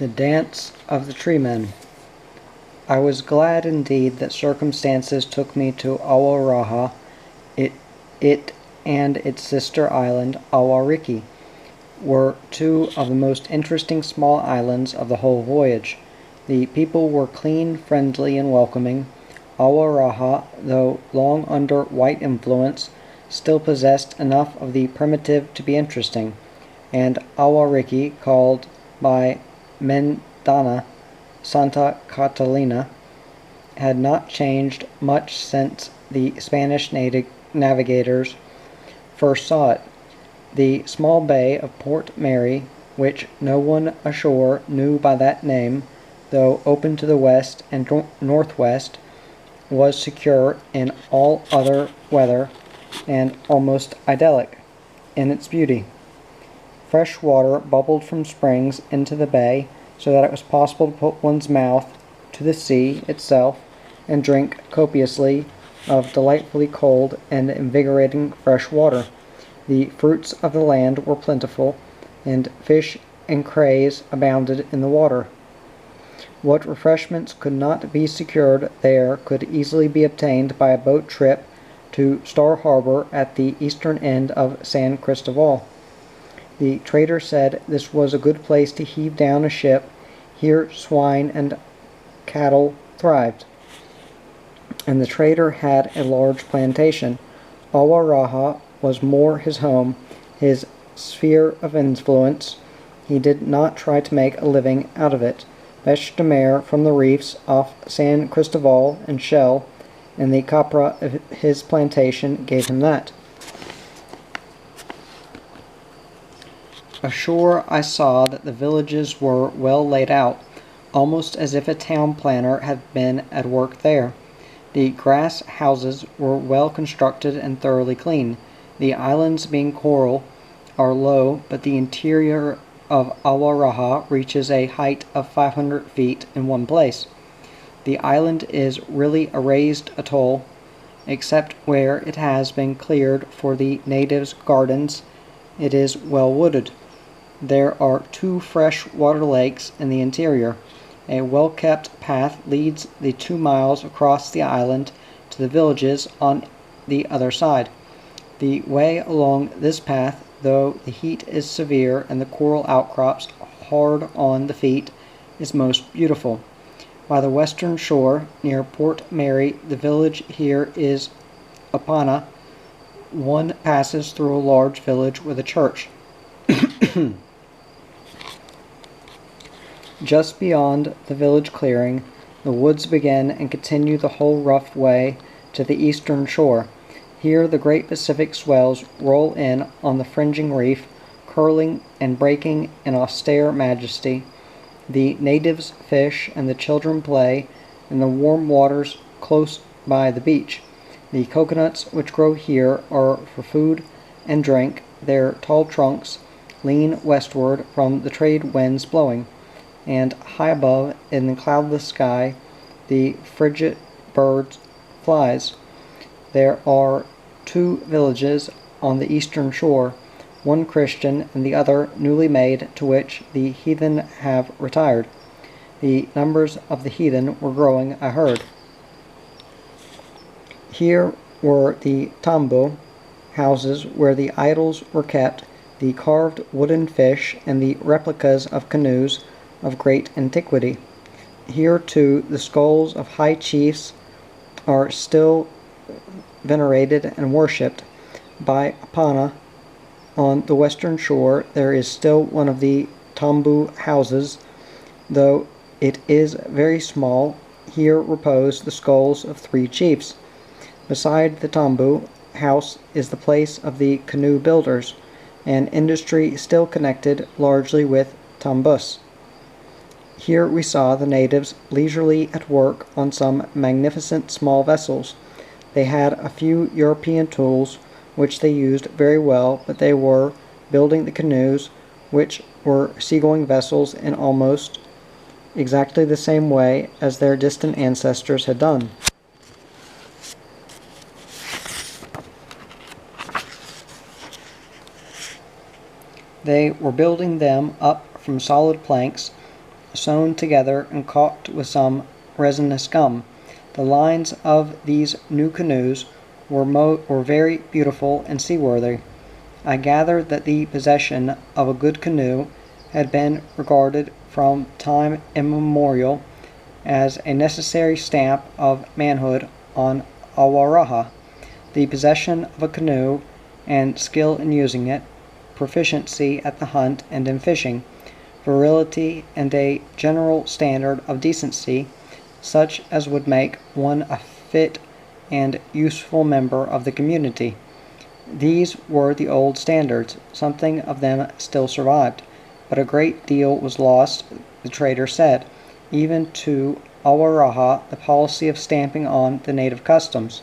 The Dance of the Tree Men. I was glad indeed that circumstances took me to Awaraha, it and its sister island, Awariki, were two of the most interesting small islands of the whole voyage. The people were clean, friendly, and welcoming. Awaraha, though long under white influence, still possessed enough of the primitive to be interesting, and Awariki, called by Mendana Santa Catalina, had not changed much since the Spanish navigators first saw it. The small bay of Port Mary, which no one ashore knew by that name, though open to the west and northwest, was secure in all other weather and almost idyllic in its beauty. Fresh water bubbled from springs into the bay, so that it was possible to put one's mouth to the sea itself and drink copiously of delightfully cold and invigorating fresh water. The fruits of the land were plentiful, and fish and crays abounded in the water. What refreshments could not be secured there could easily be obtained by a boat trip to Star Harbor at the eastern end of San Cristobal. The trader said this was a good place to heave down a ship. Here swine and cattle thrived, and the trader had a large plantation. Awaraha was more his home, his sphere of influence. He did not try to make a living out of it. Bêche de mer from the reefs off San Cristobal and shell, and the copra of his plantation gave him that. Ashore I saw that the villages were well laid out, almost as if a town planner had been at work there. The grass houses were well constructed and thoroughly clean. The islands, being coral, are low, but the interior of Awaraha reaches a height of 500 feet in one place. The island is really a raised atoll, except where it has been cleared for the natives' gardens. It is well wooded. There are 2 fresh water lakes in the interior. A well-kept path leads the 2 miles across the island to the villages on the other side. The way along this path, though the heat is severe and the coral outcrops hard on the feet, is most beautiful. By the western shore, near Port Mary, the village here is Apana. One passes through a large village with a church. Just beyond the village clearing, the woods begin and continue the whole rough way to the eastern shore. Here the great Pacific swells roll in on the fringing reef, curling and breaking in austere majesty. The natives fish and the children play in the warm waters close by the beach. The coconuts which grow here are for food and drink. Their tall trunks lean westward from the trade winds blowing, and high above in the cloudless sky the frigid bird flies. There are 2 villages on the eastern shore, one Christian and the other newly made, to which the heathen have retired. The numbers of the heathen were growing, I heard. Here were the tambo houses where the idols were kept, the carved wooden fish, and the replicas of canoes of great antiquity. Here, too, the skulls of high chiefs are still venerated and worshipped. By Apana, on the western shore, there is still one of the tambu houses, though it is very small. Here repose the skulls of 3 chiefs. Beside the tambu house is the place of the canoe builders, an industry still connected largely with tambus. Here we saw the natives leisurely at work on some magnificent small vessels. They had a few European tools, which they used very well, but they were building the canoes, which were seagoing vessels in almost exactly the same way as their distant ancestors had done. They were building them up from solid planks sewn together and caulked with some resinous gum. The lines of these new canoes were very beautiful and seaworthy. I gathered that the possession of a good canoe had been regarded from time immemorial as a necessary stamp of manhood on Awaraha. The possession of a canoe and skill in using it, proficiency at the hunt and in fishing, virility, and a general standard of decency, such as would make one a fit and useful member of the community. These were the old standards. Something of them still survived, but a great deal was lost, the trader said. Even to Awaraha, the policy of stamping on the native customs,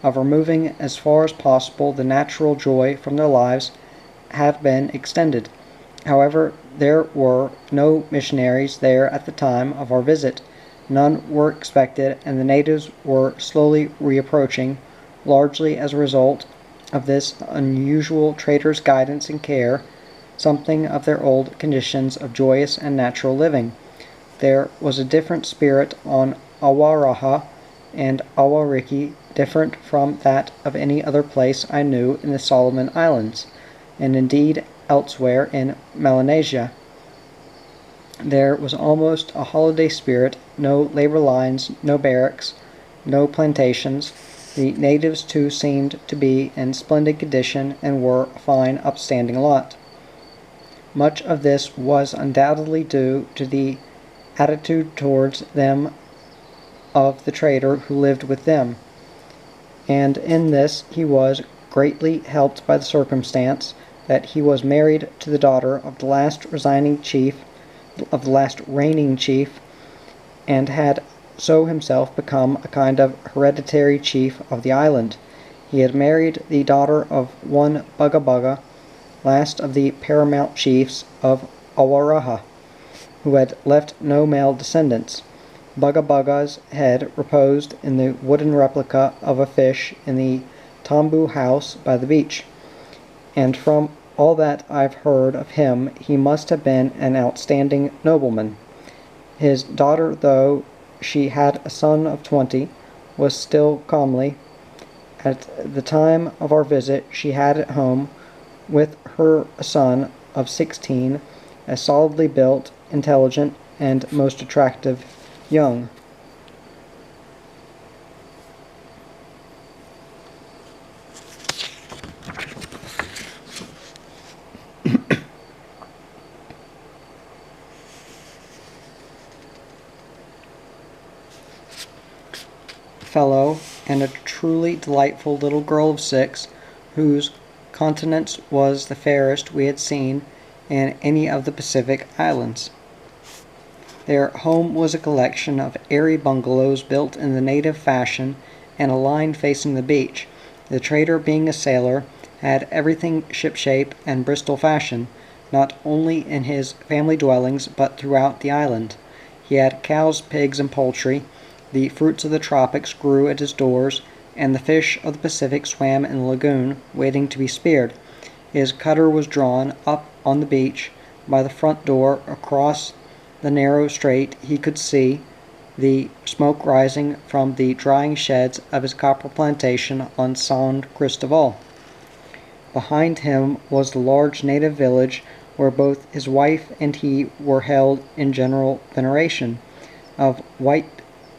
of removing as far as possible the natural joy from their lives, have been extended. However, there were no missionaries there at the time of our visit. None were expected, and the natives were slowly reapproaching, largely as a result of this unusual trader's guidance and care, something of their old conditions of joyous and natural living. There was a different spirit on Awaraha and Awariki, different from that of any other place I knew in the Solomon Islands, and indeed elsewhere in Melanesia. There was almost a holiday spirit, no labor lines, no barracks, no plantations. The natives too seemed to be in splendid condition and were a fine upstanding lot. Much of this was undoubtedly due to the attitude towards them of the trader who lived with them, and in this he was greatly helped by the circumstance that he was married to the daughter of the last reigning chief, and had so himself become a kind of hereditary chief of the island. He had married the daughter of one Bugga Bugga, last of the paramount chiefs of Awaraha, who had left no male descendants. Bugga Bugga's head reposed in the wooden replica of a fish in the tambu house by the beach, and from all that I've heard of him, he must have been an outstanding nobleman. His daughter, though she had a son of 20, was still comely. At the time of our visit, she had at home with her a son of 16, a solidly built, intelligent, and most attractive young. Fellow, and a truly delightful little girl of 6, whose countenance was the fairest we had seen in any of the Pacific islands. Their home was a collection of airy bungalows built in the native fashion and a line facing the beach. The trader, being a sailor, had everything shipshape and Bristol fashion, not only in his family dwellings but throughout the island. He had cows, pigs, and poultry. The fruits of the tropics grew at his doors, and the fish of the Pacific swam in the lagoon, waiting to be speared. His cutter was drawn up on the beach by the front door. Across the narrow strait he could see the smoke rising from the drying sheds of his copper plantation on San Cristobal. Behind him was the large native village where both his wife and he were held in general veneration. Of white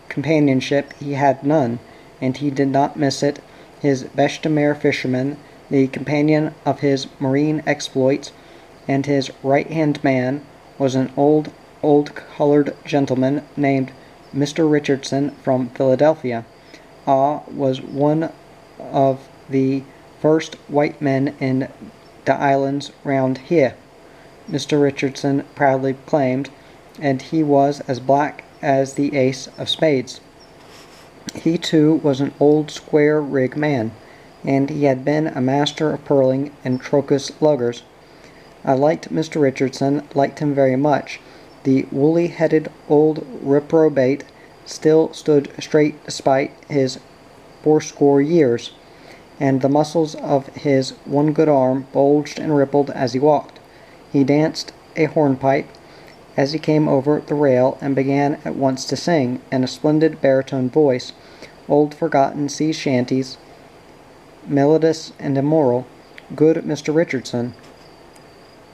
companionship he had none, and he did not miss it. His bêche-de-mer fisherman, the companion of his marine exploits, and his right-hand man, was an old colored gentleman named Mr. Richardson from Philadelphia. Was one of the first white men in the islands round here, Mr. Richardson proudly claimed, and he was as black as the ace of spades. He too was an old square rig man, and he had been a master of pearling and crocus luggers. I liked Mr. Richardson, liked him very much. The woolly-headed old reprobate still stood straight despite his fourscore years, and the muscles of his one good arm bulged and rippled as he walked. He danced a hornpipe, as he came over the rail and began at once to sing, in a splendid baritone voice, old forgotten sea shanties, melodious and immoral, good Mr. Richardson.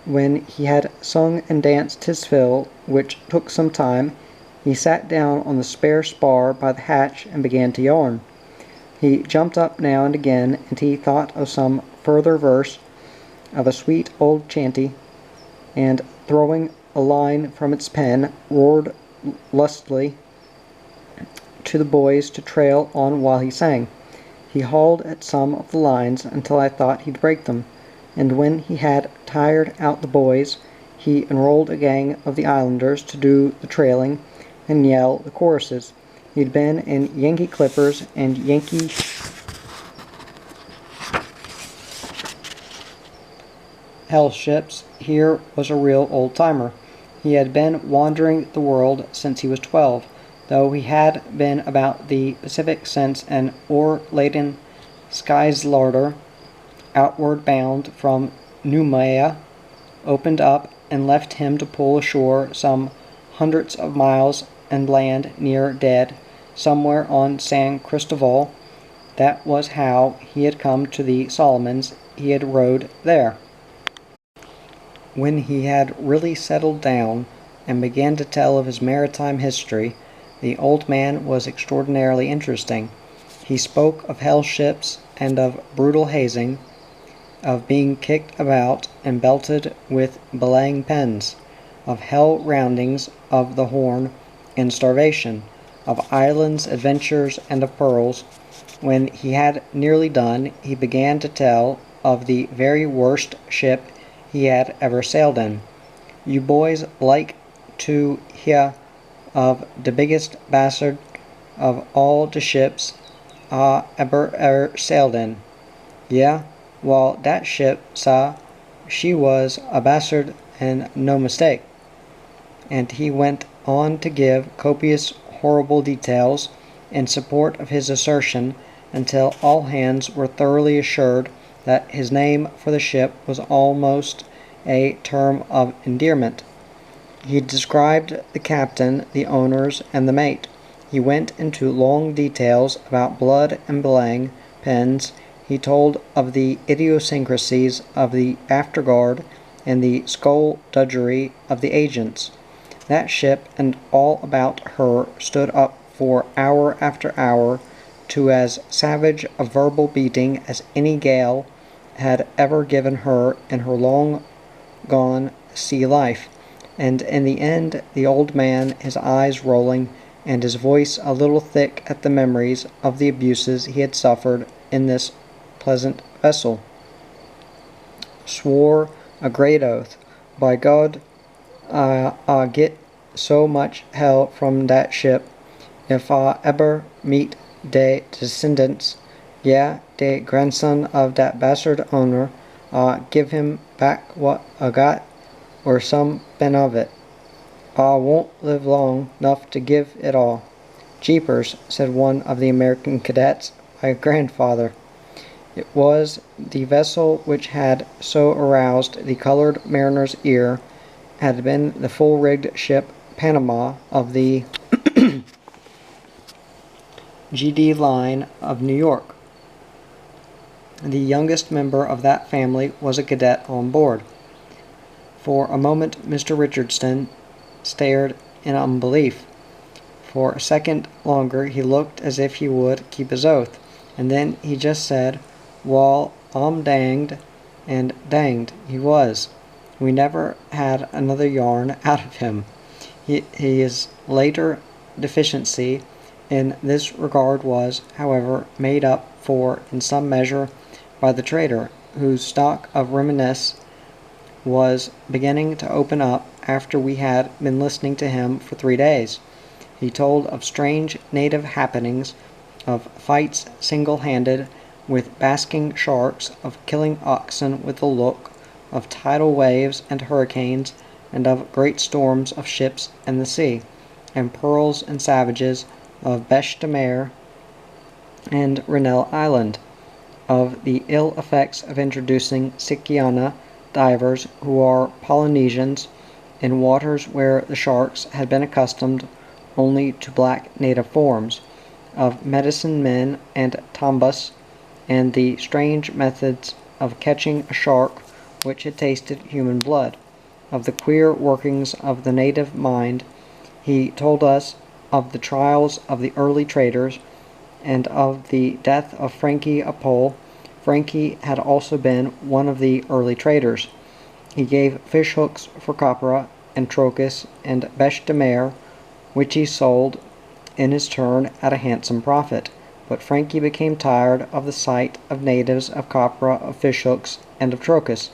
When he had sung and danced his fill, which took some time, he sat down on the spare spar by the hatch and began to yarn. He jumped up now and again, and he thought of some further verse of a sweet old chanty, and throwing a line from its pen, roared lustily to the boys to trail on while he sang. He hauled at some of the lines until I thought he'd break them, and when he had tired out the boys, he enrolled a gang of the islanders to do the trailing and yell the choruses. He'd been in Yankee clippers and Yankee hell ships. Here was a real old-timer. He had been wandering the world since he was 12, though he had been about the Pacific since an oar-laden skylarder, outward bound from Noumea, opened up and left him to pull ashore some hundreds of miles and land near dead, somewhere on San Cristobal. That was how he had come to the Solomons. He had rowed there. When he had really settled down and began to tell of his maritime history, the old man was extraordinarily interesting. He spoke of hell ships and of brutal hazing, of being kicked about and belted with belaying pins, of hell roundings of the Horn and starvation, of islands, adventures, and of pearls. When he had nearly done, he began to tell of the very worst ship he had ever sailed in. You boys like to hear of the biggest bastard of all the ships I ever sailed in. Yeah, well, that ship, sah, she was a bastard and no mistake. And he went on to give copious horrible details in support of his assertion until all hands were thoroughly assured that his name for the ship was almost a term of endearment. He described the captain, the owners, and the mate. He went into long details about blood and belaying pens. He told of the idiosyncrasies of the afterguard and the skullduggery of the agents. That ship and all about her stood up for hour after hour to as savage a verbal beating as any gale had ever given her in her long-gone sea life, and in the end the old man, his eyes rolling and his voice a little thick at the memories of the abuses he had suffered in this pleasant vessel, swore a great oath. By God, I get so much hell from that ship, if I ever meet de descendants, yeah, de grandson of that bastard owner, I give him back what I got, or some ben of it. I won't live long enough to give it all. Jeepers, said one of the American cadets, my grandfather. It was the vessel which had so aroused the colored mariner's ear, had been the full-rigged ship Panama of the G.D. line of New York. The youngest member of that family was a cadet on board. For a moment Mr. Richardson stared in unbelief. For a second longer he looked as if he would keep his oath, and then he just said, "Wall, I'm danged," and danged he was. We never had another yarn out of him. His later deficiency in this regard was, however, made up for in some measure by the trader, whose stock of reminiscence was beginning to open up after we had been listening to him for 3 days. He told of strange native happenings, of fights single-handed with basking sharks, of killing oxen with a look, of tidal waves and hurricanes, and of great storms of ships and the sea, and pearls and savages, of Beche de Mer and Rennell Island, of the ill effects of introducing Sikiana divers who are Polynesians, in waters where the sharks had been accustomed only to black native forms, of medicine men and tambas, and the strange methods of catching a shark which had tasted human blood, of the queer workings of the native mind. He told us of the trials of the early traders, and of the death of Frankie a Pole. Frankie had also been one of the early traders. He gave fish hooks for copra and trocus and bêche de mer, which he sold in his turn at a handsome profit. But Frankie became tired of the sight of natives, of copra, of fish hooks, and of trocus.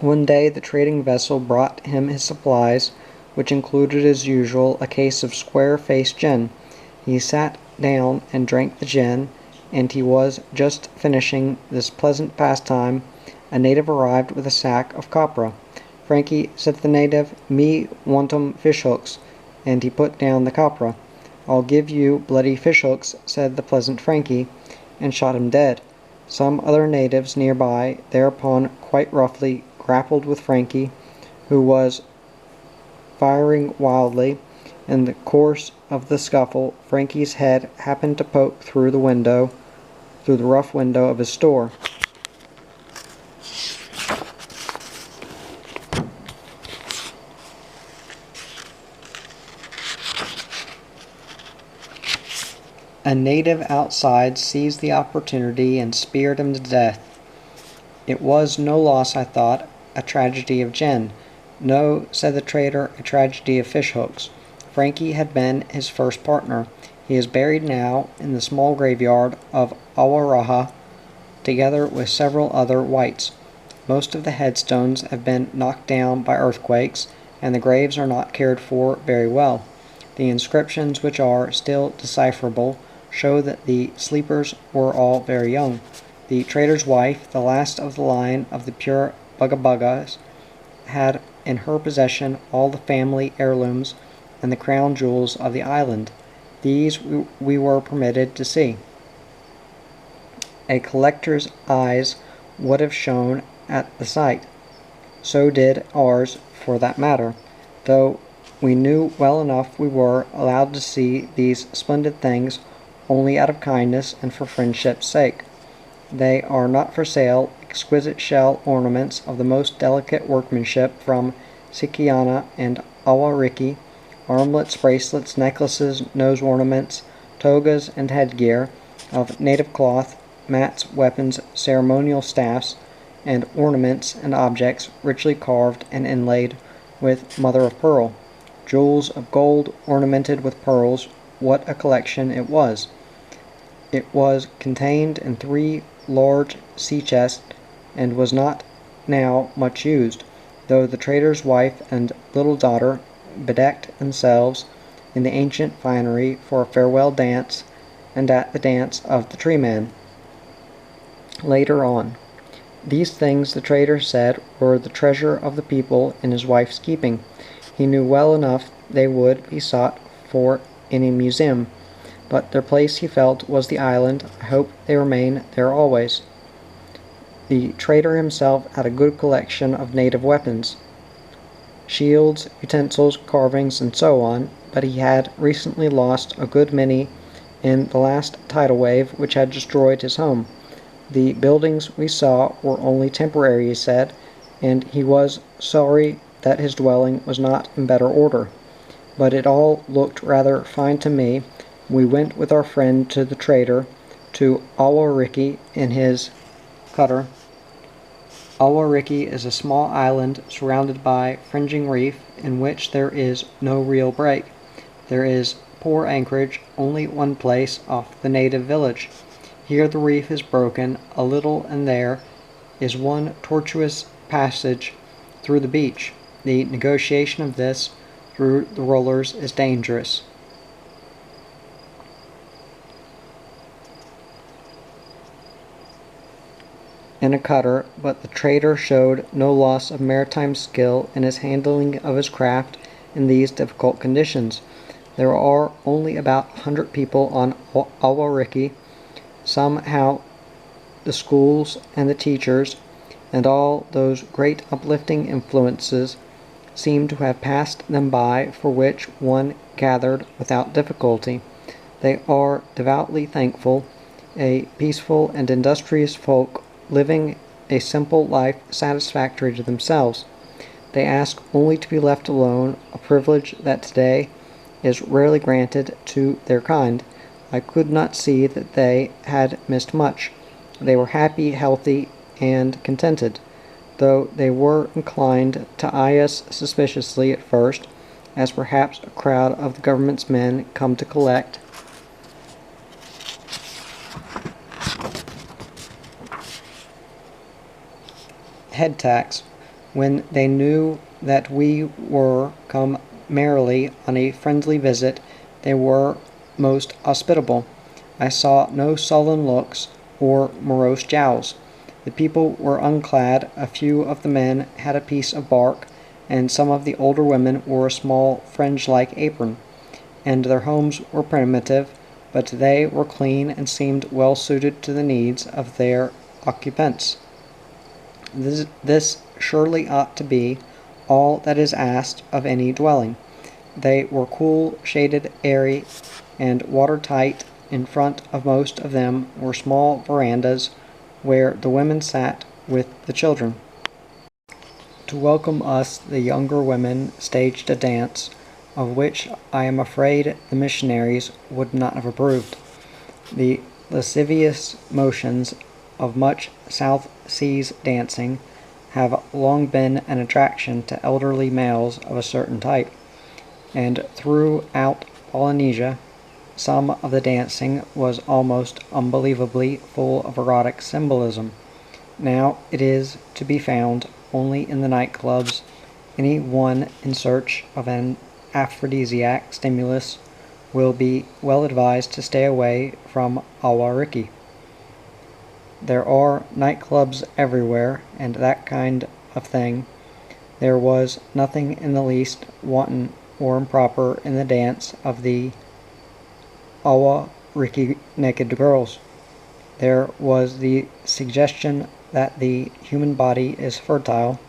One day the trading vessel brought him his supplies, which included as usual a case of square-faced gin. He sat down and drank the gin, and he was just finishing this pleasant pastime. A native arrived with a sack of copra. Frankie said to the native, "Me wantum fish hooks," and he put down the copra. "I'll give you bloody fish hooks," said the pleasant Frankie, and shot him dead. Some other natives nearby thereupon quite roughly grappled with Frankie, who was firing wildly. In the course of the scuffle, Frankie's head happened to poke through the rough window of his store. A native outside seized the opportunity and speared him to death. It was no loss, I thought, a tragedy of gin. No, said the trader, a tragedy of fish hooks. Frankie had been his first partner. He is buried now in the small graveyard of Awaraha, together with several other whites. Most of the headstones have been knocked down by earthquakes, and the graves are not cared for very well. The inscriptions, which are still decipherable, show that the sleepers were all very young. The trader's wife, the last of the line of the pure Bugga-Buggas, had in her possession all the family heirlooms and the crown jewels of the island. These we were permitted to see. A collector's eyes would have shone at the sight. So did ours, for that matter, though we knew well enough we were allowed to see these splendid things only out of kindness and for friendship's sake. They are not for sale, exquisite shell ornaments of the most delicate workmanship from Sikiana and Awariki, armlets, bracelets, necklaces, nose ornaments, togas, and headgear of native cloth, mats, weapons, ceremonial staffs, and ornaments and objects richly carved and inlaid with mother-of-pearl, jewels of gold ornamented with pearls. What a collection it was! It was contained in 3 large sea chests, and was not now much used, though the trader's wife and little daughter bedecked themselves in the ancient finery for a farewell dance, and at the dance of the tree man. Later on, these things the trader said were the treasure of the people in his wife's keeping. He knew well enough they would be sought for in a museum, but their place, he felt, was the island. I hope they remain there always. The trader himself had a good collection of native weapons, shields, utensils, carvings, and so on, but he had recently lost a good many in the last tidal wave which had destroyed his home. The buildings we saw were only temporary, he said, and he was sorry that his dwelling was not in better order. But it all looked rather fine to me. We went with our friend to the trader, to Awariki in his cutter. Awariki is a small island surrounded by fringing reef in which there is no real break. There is poor anchorage only at one place off the native village. Here the reef is broken a little, and there is one tortuous passage through the beach. The negotiation of this through the rollers is dangerous. In a cutter, but the trader showed no loss of maritime skill in his handling of his craft in these difficult conditions. There are only about 100 people on Awariki. Somehow the schools and the teachers and all those great uplifting influences seemed to have passed them by, for which one gathered without difficulty. They are devoutly thankful, a peaceful and industrious folk, living a simple life satisfactory to themselves. They ask only to be left alone, a privilege that today is rarely granted to their kind. I could not see that they had missed much. They were happy, healthy, and contented, though they were inclined to eye us suspiciously at first, as perhaps a crowd of the government's men come to collect head tax, when they knew that we were come merely on a friendly visit. They were most hospitable. I saw no sullen looks or morose jowls. The people were unclad, a few of the men had a piece of bark, and some of the older women wore a small fringe-like apron, and their homes were primitive, but they were clean and seemed well suited to the needs of their occupants. This surely ought to be all that is asked of any dwelling. They were cool, shaded, airy, and watertight. In front of most of them were small verandas where the women sat with the children. To welcome us, the younger women staged a dance, of which I am afraid the missionaries would not have approved. The lascivious motions of much South Seas dancing have long been an attraction to elderly males of a certain type, and throughout Polynesia some of the dancing was almost unbelievably full of erotic symbolism. Now it is to be found only in the nightclubs. Any one in search of an aphrodisiac stimulus will be well advised to stay away from Awariki. There are nightclubs everywhere, and that kind of thing. There was nothing in the least wanton or improper in the dance of the Awariki naked girls. There was the suggestion that the human body is fertile,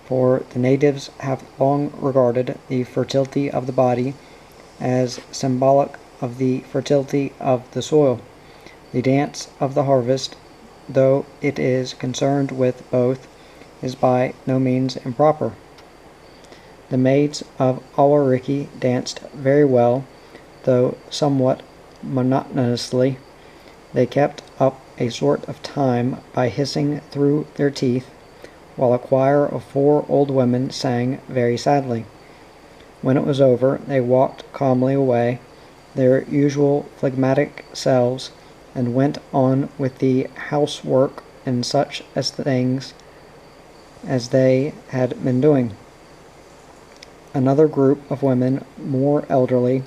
for the natives have long regarded the fertility of the body as symbolic of the fertility of the soil. The dance of the harvest, though it is concerned with both, is by no means improper. The maids of Awariki danced very well, though somewhat monotonously. They kept up a sort of time by hissing through their teeth, while a choir of 4 old women sang very sadly. When it was over, they walked calmly away, their usual phlegmatic selves, and went on with the housework and such as things as they had been doing. Another group of women, more elderly,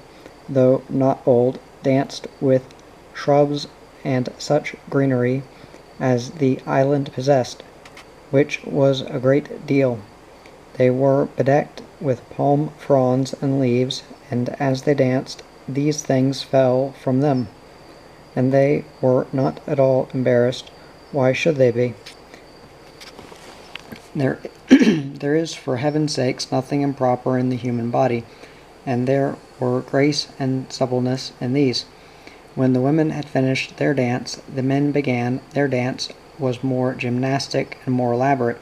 though not old, danced with shrubs and such greenery as the island possessed, which was a great deal. They were bedecked with palm fronds and leaves, and as they danced, these things fell from them, and they were not at all embarrassed. Why should they be? There is, for heaven's sakes, nothing improper in the human body, and there were grace and suppleness in these. When the women had finished their dance, the men began. Their dance was more gymnastic and more elaborate.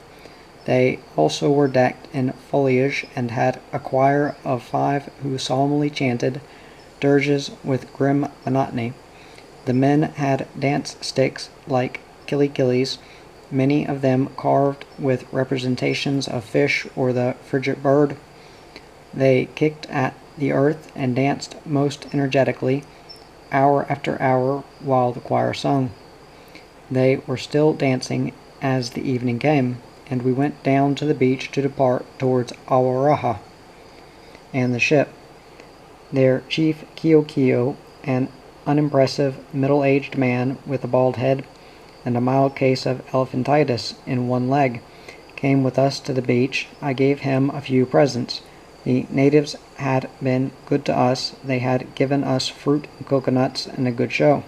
They also were decked in foliage, and had a choir of 5 who solemnly chanted dirges with grim monotony. The men had dance sticks like kilikis, many of them carved with representations of fish or the frigate bird. They kicked at the earth and danced most energetically, hour after hour, while the choir sung. They were still dancing as the evening came, and we went down to the beach to depart towards Awaraha and the ship. Their chief, Kio, an unimpressive middle-aged man with a bald head and a mild case of elephantitis in one leg, came with us to the beach. I gave him a few presents. The natives had been good to us. They had given us fruit and coconuts and a good show.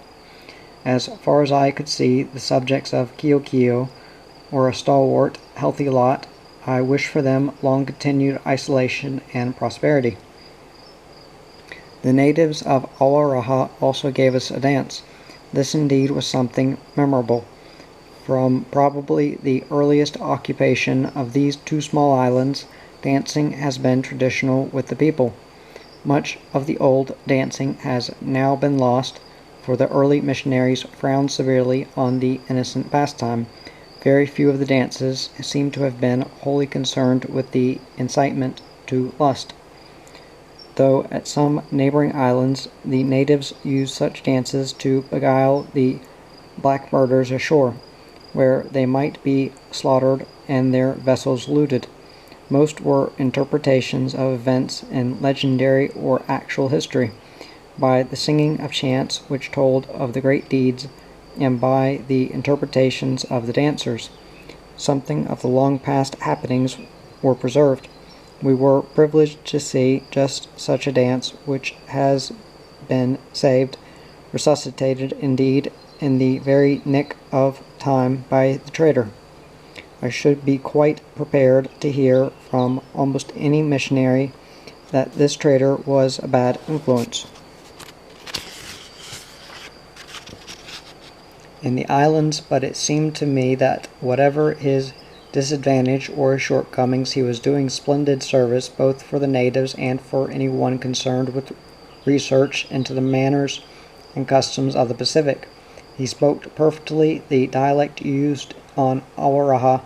As far as I could see, the subjects of Kio were a stalwart, healthy lot, I wish for them long continued isolation and prosperity. The natives of Awaraha also gave us a dance. This indeed was something memorable. From probably the earliest occupation of these two small islands, dancing has been traditional with the people. Much of the old dancing has now been lost, for the early missionaries frowned severely on the innocent pastime. Very few of the dances seem to have been wholly concerned with the incitement to lust, though at some neighboring islands the natives used such dances to beguile the black murderers ashore, where they might be slaughtered and their vessels looted. Most were interpretations of events in legendary or actual history, by the singing of chants which told of the great deeds, and by the interpretations of the dancers. Something of the long past happenings were preserved. We were privileged to see just such a dance, which has been saved, resuscitated indeed, in the very nick of time by the trader. I should be quite prepared to hear from almost any missionary that this trader was a bad influence. In the islands, but it seemed to me that whatever his disadvantage or his shortcomings, he was doing splendid service both for the natives and for anyone concerned with research into the manners and customs of the Pacific. He spoke perfectly the dialect used on Awaraha.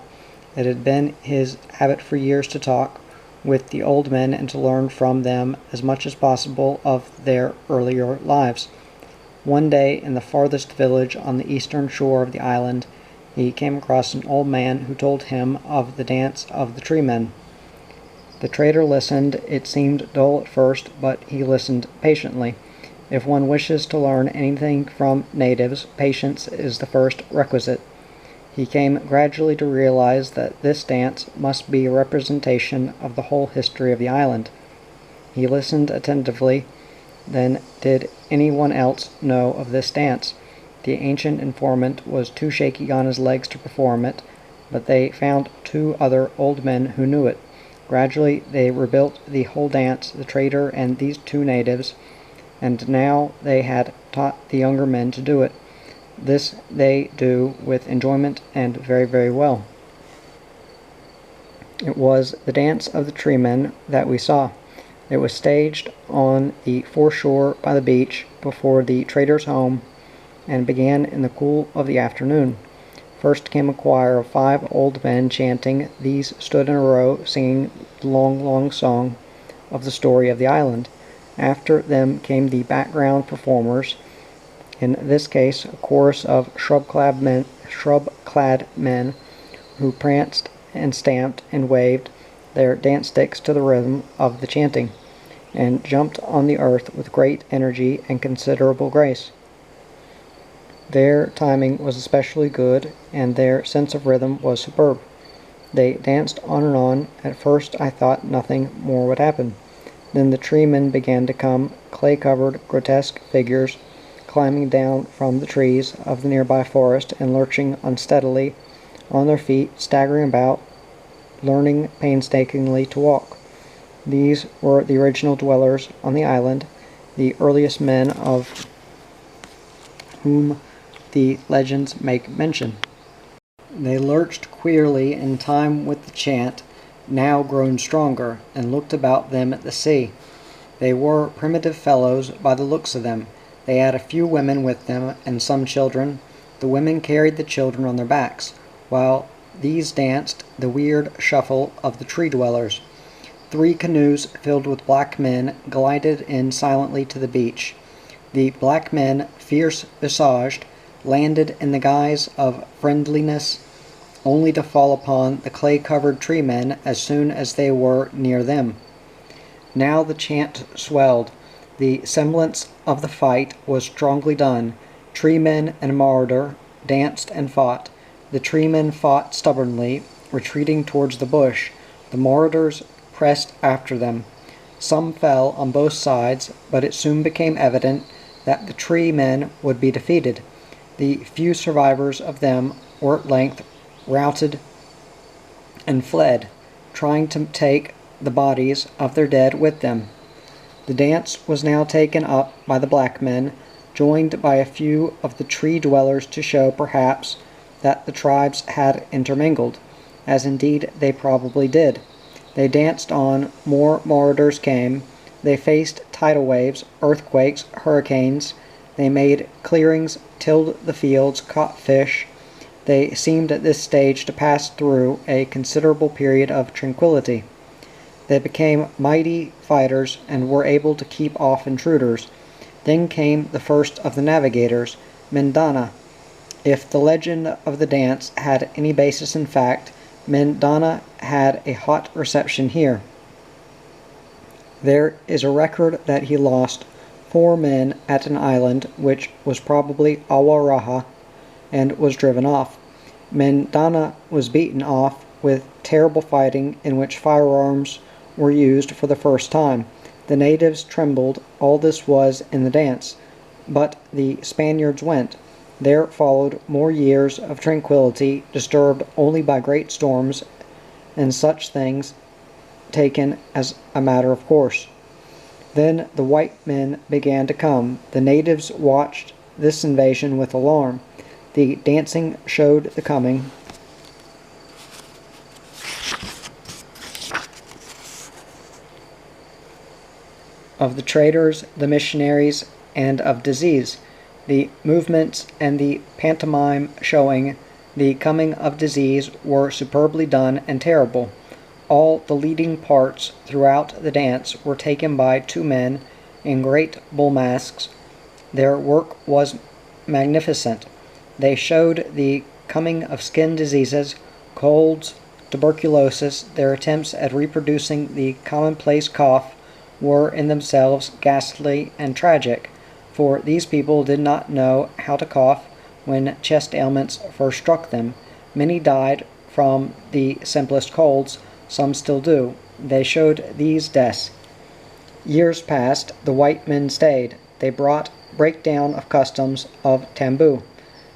It had been his habit for years to talk with the old men and to learn from them as much as possible of their earlier lives. One day, in the farthest village on the eastern shore of the island, he came across an old man who told him of the dance of the tree men. The trader listened. It seemed dull at first, but he listened patiently. If one wishes to learn anything from natives, patience is the first requisite. He came gradually to realize that this dance must be a representation of the whole history of the island. He listened attentively. Then, did anyone else know of this dance? The ancient informant was too shaky on his legs to perform it, but they found two other old men who knew it. Gradually they rebuilt the whole dance, the trader and these two natives, and now they had taught the younger men to do it. This they do with enjoyment and very, very well. It was the dance of the tree men that we saw. It was staged on the foreshore by the beach before the trader's home and began in the cool of the afternoon. First came a choir of 5 old men chanting. These stood in a row singing the long, long song of the story of the island. After them came the background performers, in this case a chorus of shrub-clad men who pranced and stamped and waved their dance sticks to the rhythm of the chanting, and jumped on the earth with great energy and considerable grace. Their timing was especially good, and their sense of rhythm was superb. They danced on and on. At first I thought nothing more would happen. Then the tree men began to come, clay-covered, grotesque figures, climbing down from the trees of the nearby forest and lurching unsteadily on their feet, staggering about, learning painstakingly to walk. These were the original dwellers on the island, the earliest men of whom the legends make mention. They lurched queerly in time with the chant, now grown stronger, and looked about them at the sea. They were primitive fellows by the looks of them. They had a few women with them and some children. The women carried the children on their backs, while these danced the weird shuffle of the tree dwellers. 3 canoes filled with black men glided in silently to the beach. The black men, fierce-visaged, landed in the guise of friendliness, only to fall upon the clay-covered tree men as soon as they were near them. Now the chant swelled. The semblance of the fight was strongly done. Tree men and marauder danced and fought. The tree men fought stubbornly, retreating towards the bush. The marauders pressed after them. Some fell on both sides, but it soon became evident that the tree men would be defeated. The few survivors of them were at length routed and fled. trying to take the bodies of their dead with them. The dance was now taken up by the black men, joined by a few of the tree dwellers to show, perhaps, that the tribes had intermingled, as indeed they probably did. They danced on, more marauders came, they faced tidal waves, earthquakes, hurricanes, they made clearings, tilled the fields, caught fish. They seemed at this stage to pass through a considerable period of tranquility. They became mighty fighters and were able to keep off intruders. Then came the first of the navigators, Mendana. If the legend of the dance had any basis in fact, Mendana had a hot reception here. There is a record that he lost 4 men at an island which was probably Awaraha and was driven off. Mendana was beaten off with terrible fighting in which firearms were used for the first time. The natives trembled. All this was in the dance. But the Spaniards went. There followed more years of tranquility, disturbed only by great storms and such things taken as a matter of course. Then the white men began to come. The natives watched this invasion with alarm. The dancing showed the coming of the traders, the missionaries, and of disease. The movements and the pantomime showing the coming of disease were superbly done and terrible. All the leading parts throughout the dance were taken by 2 men in great bull masks. Their work was magnificent. They showed the coming of skin diseases, colds, tuberculosis. Their attempts at reproducing the commonplace cough were in themselves ghastly and tragic, for these people did not know how to cough when chest ailments first struck them. Many died from the simplest colds, some still do. They showed these deaths. Years passed, the white men stayed. They brought breakdown of customs of taboo.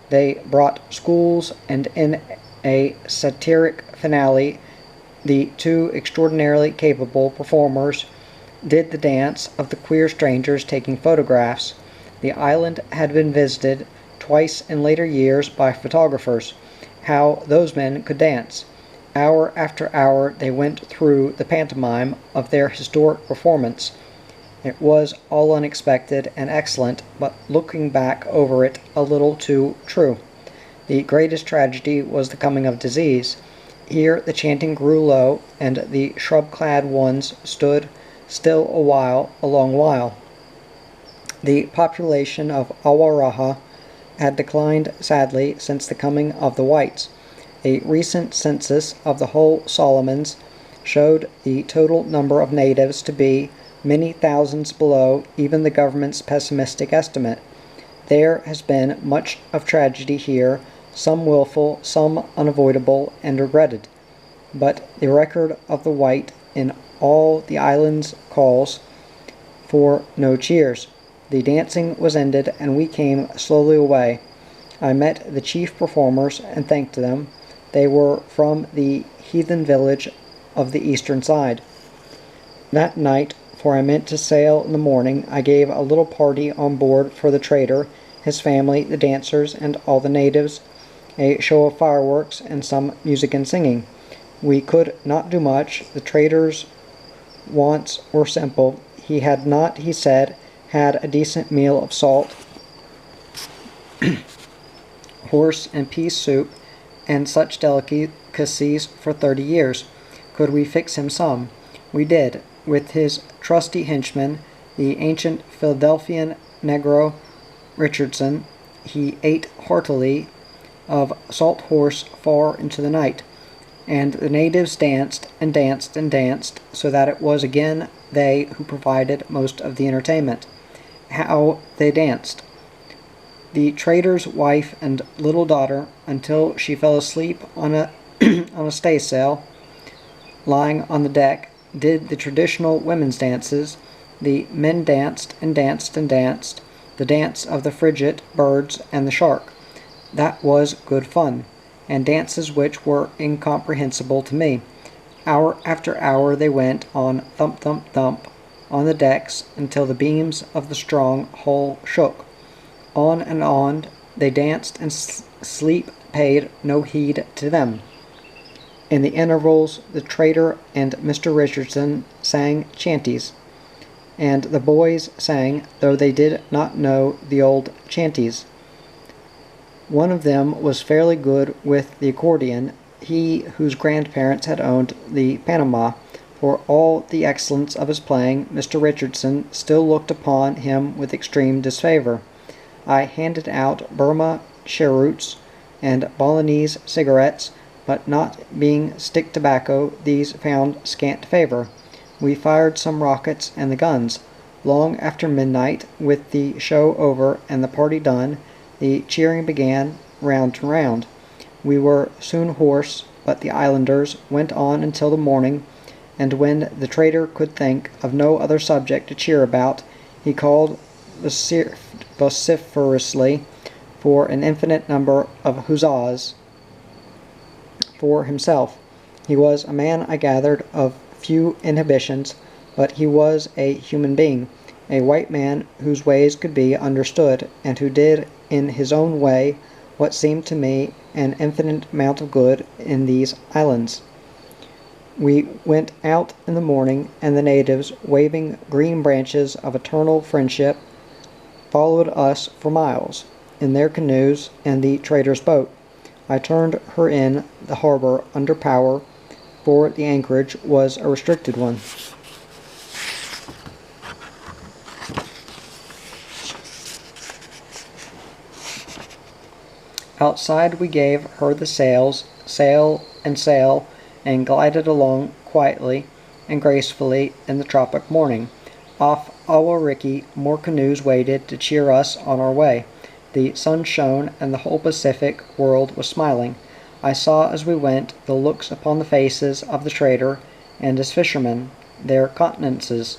They brought schools, and in a satiric finale, the 2 extraordinarily capable performers did the dance of the queer strangers taking photographs. The island had been visited twice in later years by photographers. How those men could dance! Hour after hour they went through the pantomime of their historic performance. It was all unexpected and excellent, but looking back over it a little too true. The greatest tragedy was the coming of disease. Here the chanting grew low, and the shrub-clad ones stood still a long while. The population of Awaraha had declined sadly since the coming of the whites. A recent census of the whole Solomons showed the total number of natives to be many thousands below even the government's pessimistic estimate. There has been much of tragedy here, some willful, some unavoidable and regretted. But the record of the white in all the islands calls for no cheers. The dancing was ended, and we came slowly away. I met the chief performers and thanked them. They were from the heathen village of the eastern side. That night, for I meant to sail in the morning, I gave a little party on board for the trader, his family, the dancers, and all the natives, a show of fireworks, and some music and singing. We could not do much. The trader's wants were simple. He had not, he said, had a decent meal of salt, horse and peas soup, and such delicacies for 30 years. Could we fix him some? We did, with his trusty henchman, the ancient Philadelphian negro Richardson. He ate heartily of salt horse far into the night, and the natives danced and danced and danced, so that it was again they who provided most of the entertainment. How they danced! The trader's wife and little daughter, until she fell asleep on a on a staysail, lying on the deck, did the traditional women's dances. The men danced and danced and danced, the dance of the frigate, birds, and the shark. That was good fun, and dances which were incomprehensible to me. Hour after hour they went on thump, thump, thump on the decks until the beams of the strong hull shook. On and on they danced, and sleep paid no heed to them. In the intervals the trader and Mr. Richardson sang chanties, and the boys sang, though they did not know the old chanties. One of them was fairly good with the accordion, he whose grandparents had owned the Panama. For all the excellence of his playing, Mr. Richardson still looked upon him with extreme disfavor. I handed out Burma cheroots and Bolognese cigarettes, but not being stick tobacco, these found scant favor. We fired some rockets and the guns. Long after midnight, with the show over and the party done, the cheering began round and round. We were soon hoarse, but the islanders went on until the morning, and when the trader could think of no other subject to cheer about, he called vociferously for an infinite number of huzzas for himself. He was a man, I gathered, of few inhibitions, but he was a human being, a white man whose ways could be understood, and who did in his own way what seemed to me an infinite amount of good in these islands. We went out in the morning, and the natives, waving green branches of eternal friendship, followed us for miles, in their canoes and the trader's boat. I turned her in the harbor under power, for the anchorage was a restricted one. Outside we gave her the sails, sail and sail, and glided along quietly and gracefully in the tropic morning. Off Awariki more canoes waited to cheer us on our way. The sun shone, and the whole Pacific world was smiling. I saw as we went the looks upon the faces of the trader and his fishermen, their countenances,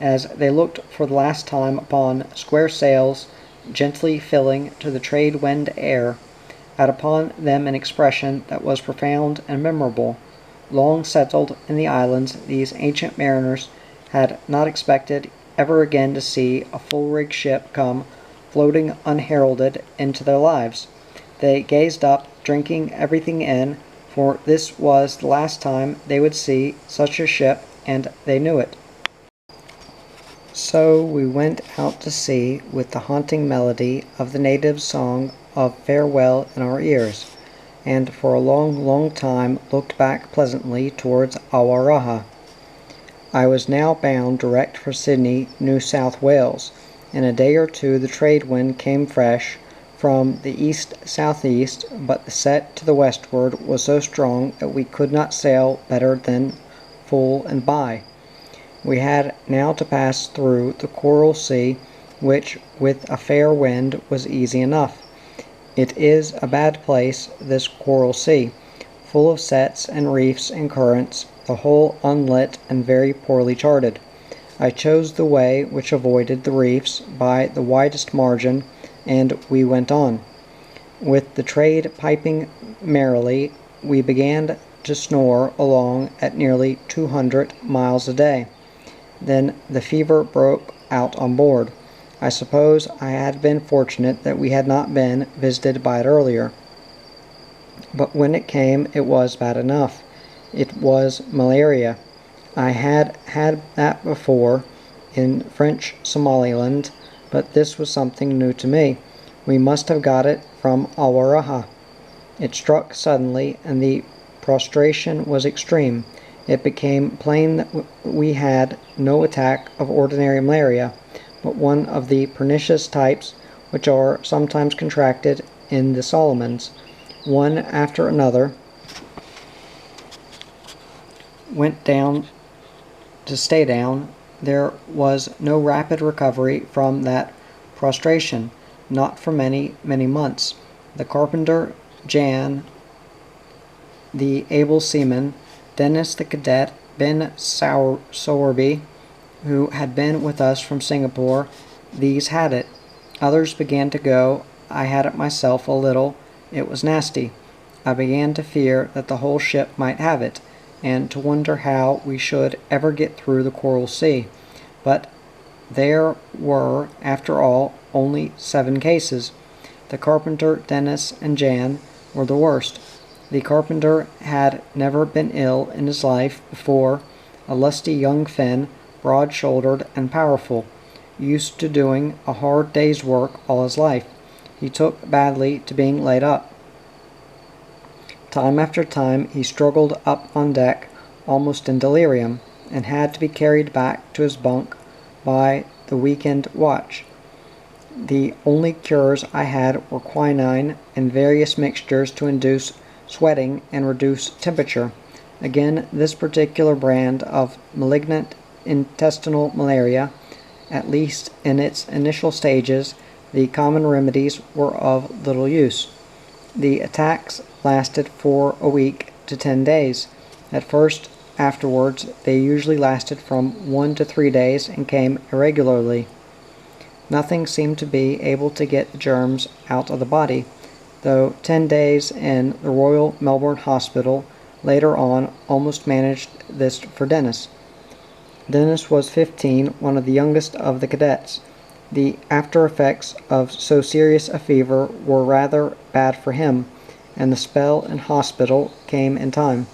as they looked for the last time upon square sails gently filling to the trade-wind air, had upon them an expression that was profound and memorable. Long settled in the islands, these ancient mariners had not expected ever again to see a full-rigged ship come floating unheralded into their lives. They gazed up, drinking everything in, for this was the last time they would see such a ship, and they knew it. So we went out to sea with the haunting melody of the natives' song of farewell in our ears, and for a long, long time looked back pleasantly towards Awaraha. I was now bound direct for Sydney, New South Wales. In a day or two the trade wind came fresh from the east-southeast, but the set to the westward was so strong that we could not sail better than full and by. We had now to pass through the Coral Sea, which, with a fair wind, was easy enough. It is a bad place, this Coral Sea, full of sets and reefs and currents, the whole unlit and very poorly charted. I chose the way which avoided the reefs by the widest margin, and we went on. With the trade piping merrily, we began to snore along at nearly 200 miles a day. Then the fever broke out on board. I suppose I had been fortunate that we had not been visited by it earlier. But when it came, it was bad enough. It was malaria. I had had that before in French Somaliland, but this was something new to me. We must have got it from Awaraha. It struck suddenly, and the prostration was extreme. It became plain that we had no attack of ordinary malaria, but one of the pernicious types which are sometimes contracted in the Solomons. One after another went down to stay down. There was no rapid recovery from that prostration, not for many, many months. The carpenter, Jan, the able seaman, Dennis the cadet, Ben Sowerby, who had been with us from Singapore, these had it. Others began to go. I had it myself a little. It was nasty. I began to fear that the whole ship might have it. and to wonder how we should ever get through the Coral Sea. But there were, after all, only 7 cases. The carpenter, Dennis, and Jan were the worst. The carpenter had never been ill in his life before, a lusty young Finn, broad-shouldered and powerful, used to doing a hard day's work all his life. He took badly to being laid up. Time after time he struggled up on deck, almost in delirium, and had to be carried back to his bunk by the weekend watch. The only cures I had were quinine and various mixtures to induce sweating and reduce temperature. Again, this particular brand of malignant intestinal malaria, at least in its initial stages, the common remedies were of little use. The attacks lasted for a week to 10 days. At first, afterwards, they usually lasted from 1 to 3 days and came irregularly. Nothing seemed to be able to get the germs out of the body, though 10 days in the Royal Melbourne Hospital later on almost managed this for Dennis. Dennis was 15, one of the youngest of the cadets. The after effects of so serious a fever were rather bad for him, and the spell in hospital came in time.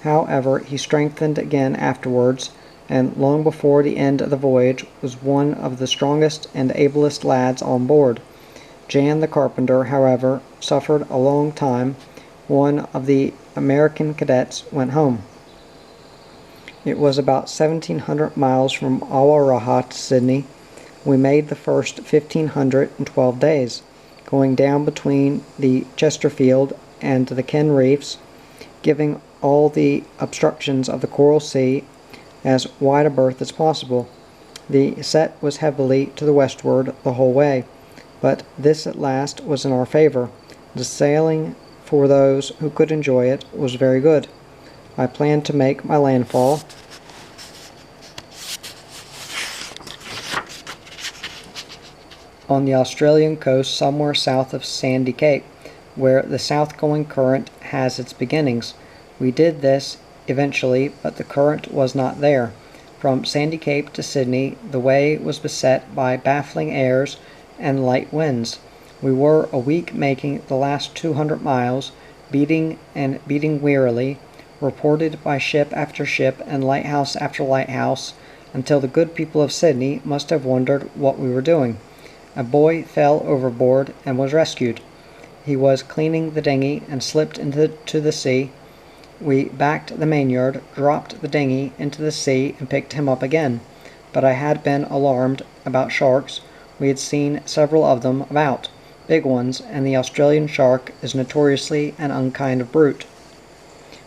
However, he strengthened again afterwards, and long before the end of the voyage was one of the strongest and ablest lads on board. Jan the carpenter, however, suffered a long time. One of the American cadets went home. It was about 1,700 miles from Awaraha to Sydney. We made the first 1,512 days, going down between the Chesterfield and the Ken Reefs, giving all the obstructions of the Coral Sea as wide a berth as possible. The set was heavily to the westward the whole way, but this at last was in our favor. The sailing, for those who could enjoy it, was very good. I planned to make my landfall on the Australian coast somewhere south of Sandy Cape, where the south-going current has its beginnings. We did this eventually, but the current was not there. From Sandy Cape to Sydney, the way was beset by baffling airs and light winds. We were a week making the last 200 miles, beating wearily, reported by ship after ship and lighthouse after lighthouse, until the good people of Sydney must have wondered what we were doing. A boy fell overboard and was rescued. He was cleaning the dinghy and slipped into the sea. We backed the mainyard, dropped the dinghy into the sea, and picked him up again. But I had been alarmed about sharks. We had seen several of them about, big ones, and the Australian shark is notoriously an unkind brute.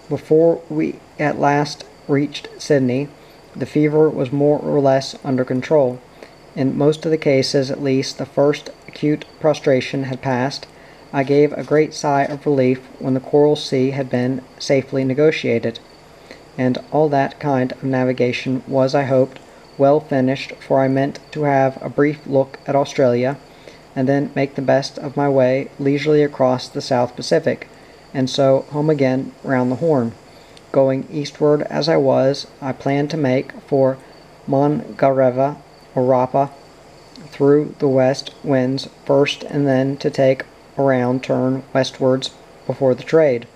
Before we at last reached Sydney, the fever was more or less under control. In most of the cases, at least, the first acute prostration had passed. I gave a great sigh of relief when the Coral Sea had been safely negotiated, and all that kind of navigation was, I hoped, well finished, for I meant to have a brief look at Australia, and then make the best of my way leisurely across the South Pacific, and so home again round the Horn. Going eastward as I was, I planned to make for Mangareva or Rapa through the west winds first, and then to take a round turn westwards before the trade,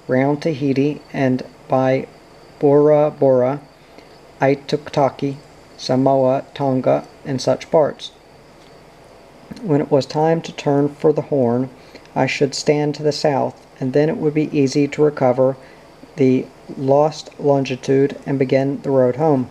round Tahiti and by Bora Bora, Aitutaki, Samoa, Tonga, and such parts. When it was time to turn for the Horn, I should stand to the south, and then it would be easy to recover the lost longitude and begin the road home.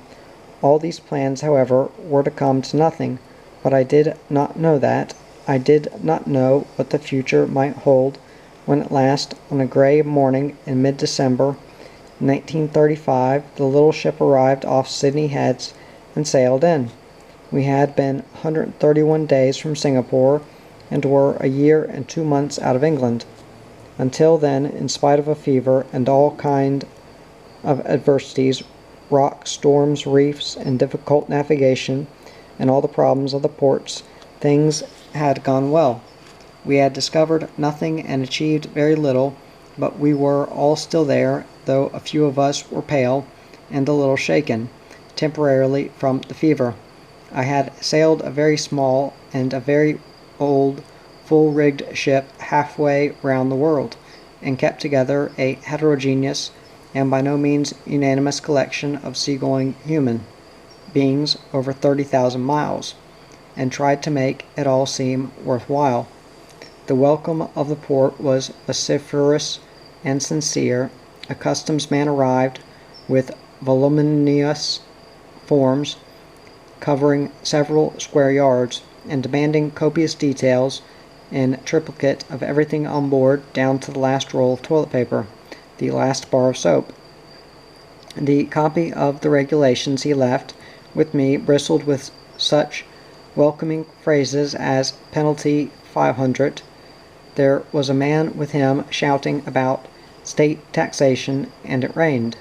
All these plans, however, were to come to nothing, but I did not know that. I did not know what the future might hold when at last, on a grey morning in mid-December 1935, the little ship arrived off Sydney Heads and sailed in. We had been 131 days from Singapore and were a year and 2 months out of England. Until then, in spite of a fever and all kind of adversities, rocks, storms, reefs, and difficult navigation, and all the problems of the ports, things had gone well. We had discovered nothing and achieved very little, but we were all still there, though a few of us were pale and a little shaken, temporarily from the fever. I had sailed a very small and a very old full-rigged ship halfway round the world, and kept together a heterogeneous and by no means unanimous collection of seagoing human beings over 30,000 miles, and tried to make it all seem worthwhile. The welcome of the port was vociferous and sincere. A customs man arrived with voluminous forms covering several square yards, and demanding copious details in triplicate of everything on board down to the last roll of toilet paper, the last bar of soap. The copy of the regulations he left with me bristled with such welcoming phrases as penalty 500. There was a man with him shouting about state taxation, and it rained.